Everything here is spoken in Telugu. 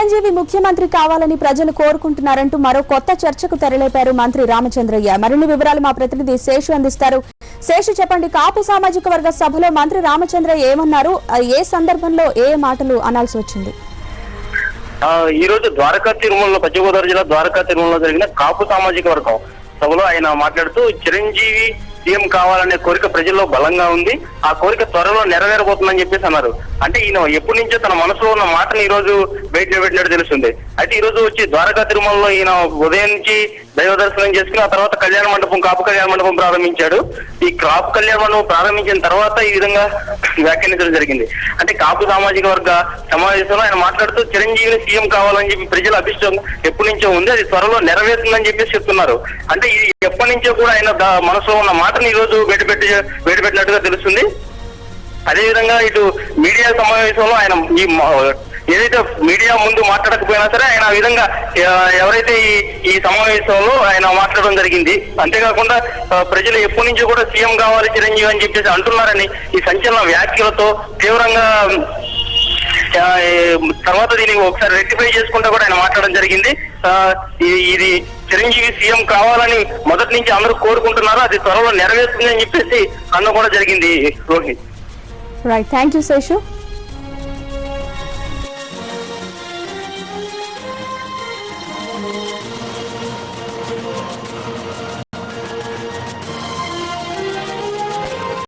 చిరంజీవి ముఖ్యమంత్రి కావాలని ప్రజలు కోరుకుంటున్నారంటూ మరో కొత్త చర్చకు తెరలేపారు మంత్రి రామచంద్రయ్య. మరిన్ని వివరాలు మా ప్రతినిధి శేషు అందిస్తారు. శేషు, చెప్పండి, కాపు సామాజిక వర్గ సభలో మంత్రి రామచంద్రయ్య ఏమన్నారు? ఏ సందర్భంలో ఏ మాటలు అనాల్సి వచ్చింది? ఈ రోజు ద్వారకా తిరుమలలో, పశ్చిమ గోదావరి జిల్లా ద్వారకా తిరుమలలో జరిగిన కాపు సామాజిక వర్గం సభలో ఆయన మాట్లాడుతూ చిరంజీవి సీఎం కావాలనే కోరిక ప్రజల్లో బలంగా ఉంది, ఆ కోరిక త్వరలో నెరవేరబోతుందని చెప్పేసి అన్నారు. అంటే ఈయన ఎప్పటి నుంచో తన మనసులో ఉన్న మాటను ఈ రోజు బయట పెట్టినట్టు తెలుస్తుంది. అయితే ఈ రోజు వచ్చి ద్వారకా తిరుమలలో ఈయన ఉదయం నుంచి దైవ దర్శనం చేసుకుని ఆ తర్వాత కళ్యాణ మండపం, కాపు కళ్యాణ మండపం ప్రారంభించాడు. ఈ కాపు కళ్యాణ మండపం ప్రారంభించిన తర్వాత ఈ విధంగా వ్యాఖ్యానించడం జరిగింది. అంటే కాపు సామాజిక వర్గ సమావేశంలో ఆయన మాట్లాడుతూ చిరంజీవిని సీఎం కావాలని చెప్పి ప్రజల అభిష్టం ఎప్పటి నుంచో ఉంది, అది త్వరలో నెరవేరుతుందని చెప్పేసి చెప్తున్నారు. అంటే ఇది ఎప్పటి నుంచో కూడా ఆయన మనసులో ఉన్న మాటను ఈ రోజు బయటపెట్టినట్టుగా తెలుస్తుంది. అదేవిధంగా ఇటు మీడియా సమావేశంలో ఆయన ఏదైతే మీడియా ముందు మాట్లాడకపోయినా సరే ఆయన ఆ విధంగా ఎవరైతే ఈ సమావేశంలో ఆయన మాట్లాడడం జరిగింది. అంతేకాకుండా ప్రజలు ఎప్పటి నుంచో కూడా సీఎం కావాలి చిరంజీవి అని చెప్పేసి అంటున్నారని ఈ సంచలన వ్యాఖ్యలతో తీవ్రంగా తర్వాత దీన్ని ఒకసారి రెక్టిఫై చేసుకుంటూ కూడా ఆయన మాట్లాడడం జరిగింది. ఇది చిరంజీవి సీఎం కావాలని మొదటి నుంచి అందరూ కోరుకుంటున్నారు, అది త్వరలో నెరవేరుతుంది అని చెప్పేసి అన్న కూడా జరిగింది. Rohit, right, thank you Seshu.